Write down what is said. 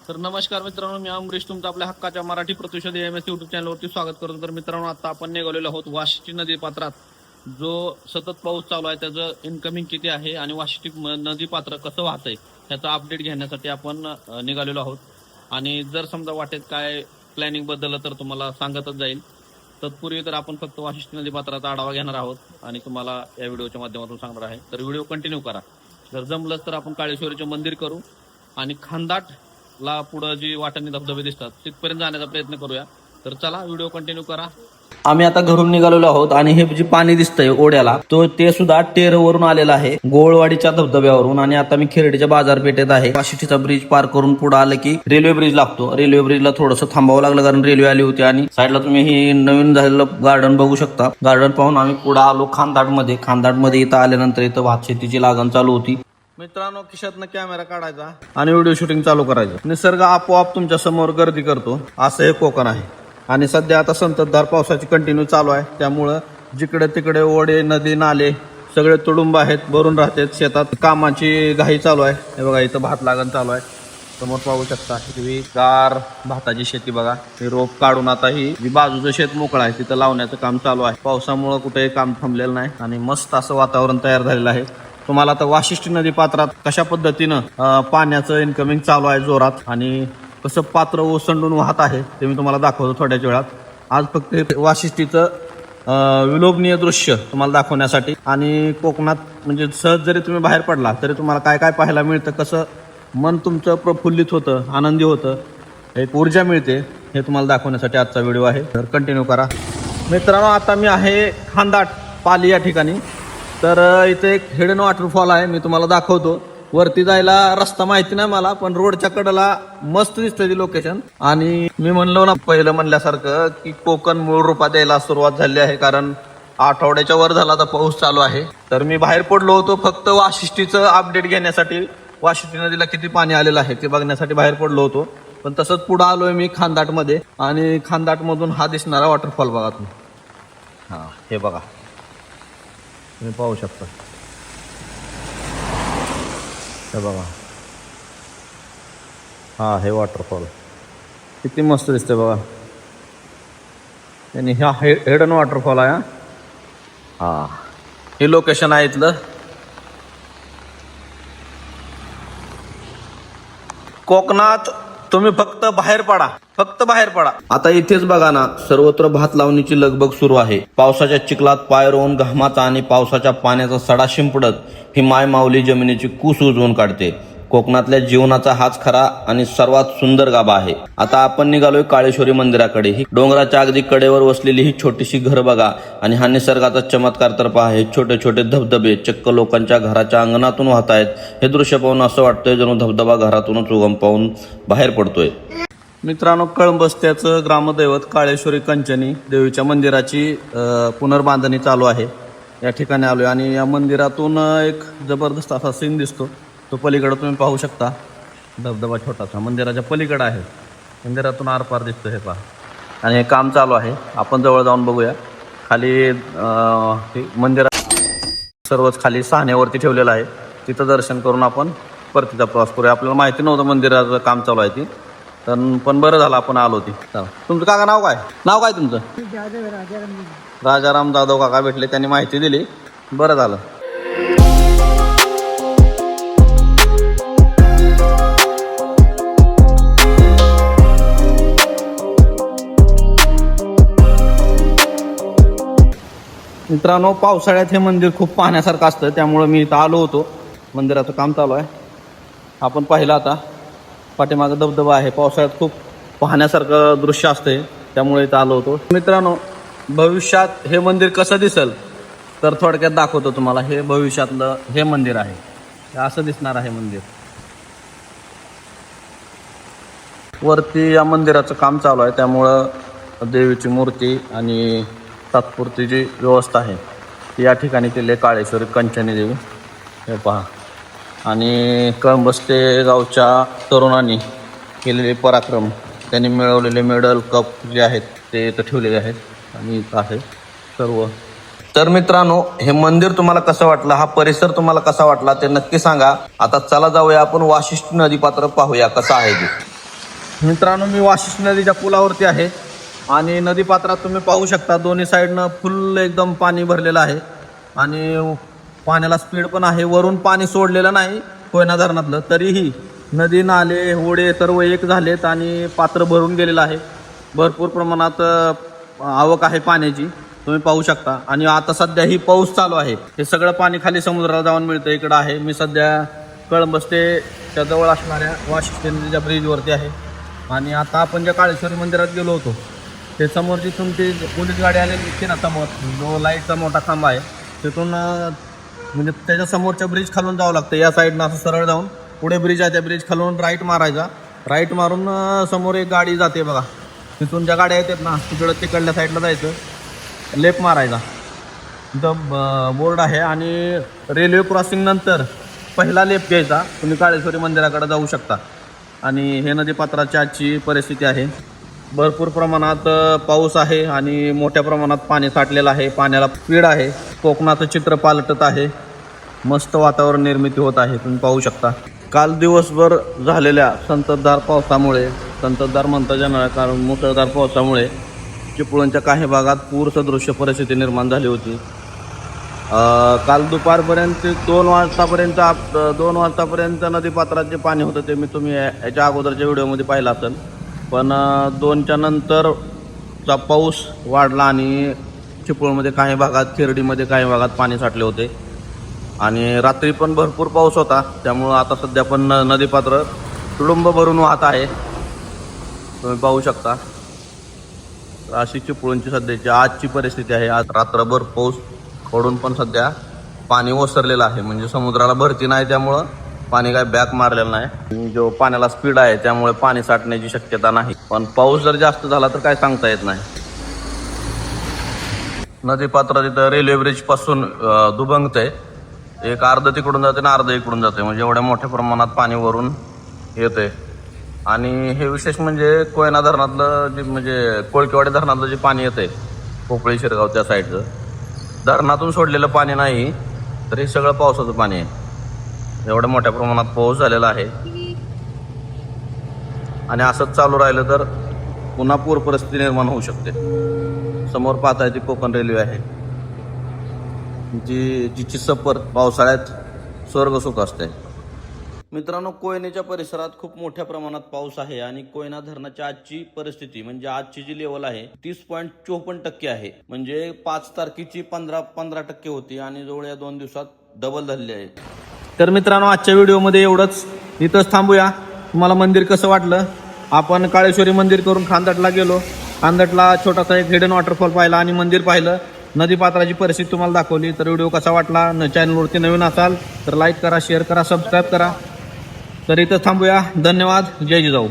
तर नमस्कार मित्रांनो, मी अमरीश तुमचं आपल्या हक्काच्या मराठी प्रतिशोध एम एस यूट्यूब चॅनलवरती स्वागत करतो. तर मित्रांनो, आता आपण निघालेलो आहोत वाशिष्ठी नदी पात्रात. जो सतत पाऊस चालू आहे त्याचं इन्कमिंग किती आहे आणि वाशिष्ठी नदी पात्र कसं वाहतंय ह्याचा अपडेट घेण्यासाठी आपण निघालेलो आहोत. आणि जर समजा वाटेत काय प्लॅनिंग बदललं तर तुम्हाला सांगतच जाईल. तत्पूर्वी तर आपण फक्त वाशिष्ठी नदी पात्राचा आढावा घेणार आहोत आणि तुम्हाला या व्हिडिओच्या माध्यमातून सांगणार आहे. तर व्हिडिओ कंटिन्यू करा. जर जमलंच तर आपण काळेश्वरीचे मंदिर करू आणि खांदाट ला पुढं जी वाटांनी धबधबे दिसतात तिथपर्यंत जाण्याचा प्रयत्न करूया. तर चला व्हिडिओ कंटिन्यू करा. आम्ही आता घरून निघालेलो आहोत आणि हे जे पाणी दिसतंय ओढ्याला ते सुद्धा टेरवरून आलेलं आहे, गोळवाडीच्या धबधब्यावरून. आणि आता मी खिरडीच्या बाजारपेठेत आहे. वाशिष्ठीचा ब्रिज पार करून पुढे आलं की रेल्वे ब्रिज लागतो. रेल्वे ब्रिजला थोडंसं थांबावं लागलं कारण रेल्वे आली होती. आणि साईडला तुम्ही ही नवीन झालेलं गार्डन बघू शकता. गार्डन पाहून आम्ही पुढे आलो खांदाटमध्ये इथं आल्यानंतर इथं भात शेतीची लागण चालू होती. मित्रांनो, खिशातनं कॅमेरा काढायचा आणि व्हिडिओ शूटिंग चालू करायचं. निसर्ग आपोआप तुमच्या समोर गर्दी करतो, असं हे कोकण आहे. आणि सध्या आता संततधार पावसाची कंटिन्यू चालू आहे, त्यामुळं जिकडे तिकडे ओढे नदी नाले सगळे तुडुंब आहेत, भरून राहतात. शेतात कामाची घाई चालू आहे. हे बघा, इथं भात लागण चालू आहे. समोर पाहू शकता हिरवी गार भाताची शेती बघा. हे रोप काढून आता ही जी बाजूचं शेत मोकळं आहे तिथं लावण्याचं काम चालू आहे. पावसामुळे कुठेही काम थांबलेलं नाही आणि मस्त असं वातावरण तयार झालेलं आहे. तुम्हाला आता वाशिष्ठी नदी पात्रात कशा पद्धतीनं पाण्याचं इन्कमिंग चालू आहे जोरात आणि कसं पात्र ओसंडून वाहत आहे ते मी तुम्हाला दाखवतो थोड्याच वेळात. आज फक्त हे वाशिष्ठीचं विलोभनीय दृश्य तुम्हाला दाखवण्यासाठी. आणि कोकणात म्हणजे सहज जरी तुम्ही बाहेर पडला तरी तुम्हाला काय काय पाहायला मिळतं, कसं मन तुमचं प्रफुल्लित होतं, आनंदी होतं, एक ऊर्जा मिळते, हे तुम्हाला दाखवण्यासाठी आजचा व्हिडिओ आहे. तर कंटिन्यू करा. मित्रांनो, आता मी आहे खांदाट पाली या ठिकाणी. तर इथे एक हिडन वॉटरफॉल आहे, मी तुम्हाला दाखवतो. वरती जायला रस्ता माहिती नाही मला, पण रोडच्या कडेला मस्त दिसतंय ती लोकेशन. आणि मी म्हणलो ना पहिलं म्हणल्यासारखं की कोकण मूळ रूपात यायला सुरुवात झाली आहे, कारण आठवड्याच्या वर झाला आता पाऊस चालू आहे. तर मी बाहेर पडलो होतो फक्त वाशिष्ठीचं अपडेट घेण्यासाठी. वाशिष्ठी नदीला किती पाणी आलेलं आहे ते बघण्यासाठी बाहेर पडलो होतो. पण तसंच पुढे आलोय मी खांदाटमध्ये. आणि खांदाटमधून हा दिसणारा वॉटरफॉल बघा तुम्ही. हा, हे बघा, तुम्ही पाहू शकता. हे बघा, हा हे वॉटरफॉल किती मस्त दिसते बघा. आणि हा हिडन वॉटरफॉल आहे. हा, हे लोकेशन आहे इथलं. कोकणात तुम्ही फक्त बाहेर पडा. आता इथेच बघा ना, सर्वत्र भात लावणीची लगबग सुरू आहे. पावसाच्या चिखलात पाय रोवून घामाचा आणि पावसाच्या पाण्याचा सडा शिंपडत ही माय माऊली जमिनीची कूस उजवून काढते. कोकणातल्या जीवनाचा हाच खरा आणि सर्वात सुंदर गाभा आहे. आता आपण निघालोय काळेश्वरी मंदिराकडे. ही डोंगराच्या अगदी कडेवर वसलेली ही छोटीशी घर बघा आणि हा निसर्गाचा चमत्कार तर पहा. हे छोटे छोटे धबधबे चक्क लोकांच्या घराच्या अंगणातून वाहत आहेत. हे दृश्य पाहून असं वाटतंय जणू धबधबा घरातूनच उगम पाहून बाहेर पडतोय. मित्रांनो, कळंबस्त्याचं ग्रामदैवत काळेश्वरी कंचनी देवीच्या मंदिराची पुनर्बांधणी चालू आहे. या ठिकाणी आलोय आणि या मंदिरातून एक जबरदस्त असा सीन दिसतो. तो पलीकडे तुम्ही पाहू शकता. धबधबा छोटासा मंदिराच्या पलीकडे आहे. मंदिरातून आरपार दिसतो हे पहा. आणि हे काम चालू आहे. आपण जवळ जाऊन बघूया. खाली मंदिरात सर्वच खाली साहण्यावरती ठेवलेलं आहे. तिथं दर्शन करून आपण परतीचा प्रवास करूया. आपल्याला माहिती नव्हतं मंदिराचं काम चालू आहे ती, तर पण बरं झालं आपण आलो ती. तुमचं काका नाव काय तुमचं? राजाराम जाधव काका भेटले, त्यांनी माहिती दिली, बरं झालं. मित्रांनो, पावसाळ्यात हे मंदिर खूप पाहण्यासारखं असतं, त्यामुळं मी इथं आलो होतो. मंदिराचं काम चालू आहे. आपण पाहिलं आता पाठीमागं धबधबा आहे. पावसाळ्यात खूप पाहण्यासारखं दृश्य असतंय, त्यामुळे इथं आलो होतो. मित्रांनो, भविष्यात हे मंदिर कसं दिसेल तर थोडक्यात दाखवतो तुम्हाला. हे भविष्यातलं हे मंदिर आहे. हे असं दिसणार आहे मंदिर. वरती या मंदिराचं काम चालू आहे, त्यामुळं देवीची मूर्ती आणि तात्पुरती जी व्यवस्था आहे ती या ठिकाणी केली आहे. काळेश्वरी कंचनी देवी हे पहा. आणि कळंबस्ते गावच्या तरुणांनी केलेले पराक्रम, त्यांनी मिळवलेले मेडल कप जे आहेत ते इथं ठेवलेले आहेत. आणि इथं आहे सर्व. तर मित्रांनो, हे मंदिर तुम्हाला कसं वाटलं, हा परिसर तुम्हाला कसा वाटला ते नक्की सांगा. आता चला जाऊया आपण वाशिष्ठी नदी पात्र पाहूया कसं आहे ते. मित्रांनो, मी वाशिष्ठी नदीच्या पुलावरती आहे आणि नदीपात्रात तुम्ही पाहू शकता दोन्ही साईडनं फुल एकदम पाणी भरलेलं आहे आणि पाण्याला स्पीड पण आहे. वरून पाणी सोडलेलं नाही कोयना धरणातलं, तरीही नदी नाले ओढे सर्व एक झालेत आणि पात्र भरून गेलेलं आहे. भरपूर प्रमाणात आवक आहे पाण्याची, तुम्ही पाहू शकता. आणि आता सध्या ही पाऊस चालू आहे, हे सगळं पाणी खाली समुद्राला जाऊन मिळतं. इकडं आहे, मी सध्या कळंबस्तेच्या जवळ असणाऱ्या वाशिष्ठी नदीच्या ब्रिजवरती आहे. आणि आता आपण ज्या काळेश्वरी मंदिरात गेलो होतो ते समोरची तुमची पोलीस गाडी आलेली दिसते ना समोर, जो लाईटचा मोठा खांबा आहे तिथून म्हणजे त्याच्या समोरच्या ब्रिज खालून जावं लागतं. या साईडनं असं सरळ जाऊन पुढे ब्रिज आहे, त्या ब्रिज खालून राईट मारायचा. राईट मारून समोर एक गाडी जाते बघा, तिथून ज्या गाड्या येतात ना तिकडल्या साईडला जायचं, लेफ्ट मारायचा. तिथं बोर्ड आहे आणि रेल्वे क्रॉसिंग नंतर पहिला लेफ्ट घ्यायचा. तुम्ही काळेश्वरी मंदिराकडे जाऊ शकता. आणि हे नदीपात्राची आजची परिस्थिती आहे. भरपूर प्रमाणात पाऊस आहे आणि मोठ्या प्रमाणात पाणी साठलेलं आहे. पाण्याला स्पीड आहे. कोकणाचं चित्र पालटत आहे. मस्त वातावरण निर्मिती होत आहे, तुम्ही पाहू शकता. काल दिवसभर झालेल्या संततधार पावसामुळे, संततधार म्हणता येणार कारण मुसळधार पावसामुळे चिपळूणच्या काही भागात पूर सदृश्य परिस्थिती निर्माण झाली होती. काल दुपारपर्यंत 2 वाजतापर्यंत नदीपात्रात जे पाणी होतं ते तुम्ही याच्या अगोदरच्या व्हिडिओमध्ये पाहिलं असेल. पण 2च्या नंतरचा पाऊस वाढला आणि चिपळूणमध्ये काही भागात, शिर्डीमध्ये काही भागात पाणी साठले होते. आणि रात्री पण भरपूर पाऊस होता, त्यामुळं आता सध्या पण नदीपात्र तुडुंब भरून वाहत आहे, तुम्ही पाहू शकता. अशी चिपळूणची सध्याची आजची परिस्थिती आहे. आज रात्रभर पाऊस पडून पण सध्या पाणी ओसरलेलं आहे, म्हणजे समुद्राला भरती नाही, त्यामुळं पाणी काय बॅक मारलेलं नाही. जो पाण्याला स्पीड आहे त्यामुळे पाणी साठण्याची शक्यता नाही. पण पाऊस जर जास्त झाला तर काय सांगता येत नाही. नदीपात्र तिथं रेल्वे ब्रिज पासून दुभंगतंय, एक अर्ध तिकडून जाते आणि अर्ध इकडून जाते, म्हणजे एवढ्या मोठ्या प्रमाणात पाणी वरून येते. आणि हे विशेष म्हणजे कोयना धरणातलं जे म्हणजे कोळकेवाडी धरणातलं जे पाणी येतंय पोपळी शिरगाव त्या साईडचं, धरणातून सोडलेलं पाणी नाही तर हे सगळं पावसाचं पाणी आहे. एवढ्या मोठ्या प्रमाणात पाऊस झालेला आहे आणि असंच चालू राहिलं तर पुन्हा पूर परिस्थिती निर्माण होऊ शकते. समोर पाहताय ती कोकण रेल्वे आहे, जिची सफर पावसाळ्यात स्वर्ग सुख असते. मित्रांनो, कोयनेच्या परिसरात खूप मोठ्या प्रमाणात पाऊस आहे आणि कोयना धरणाची आजची परिस्थिती म्हणजे आजची जी लेवल आहे 30.54% आहे. म्हणजे 5 तारखेची 15% होती आणि जवळ या 2 दिवसात डबल झालेली आहे. तर मित्रांनो, आजच्या व्हिडिओमध्ये एवढंच. इथंच थांबूया. तुम्हाला मंदिर कसं वाटलं? आपण काळेश्वरी मंदिर करून खांदटला गेलो. खांदटला छोटासा एक हिडन वॉटरफॉल पाहिला आणि मंदिर पाहिलं. नदीपात्राची परिस्थिती तुम्हाला दाखवली. तर व्हिडिओ कसा वाटला? चॅनलवरती नवीन असाल तर लाईक करा, शेअर करा, सबस्क्राईब करा. तर इथं थांबूया. धन्यवाद. जय जिजाऊ.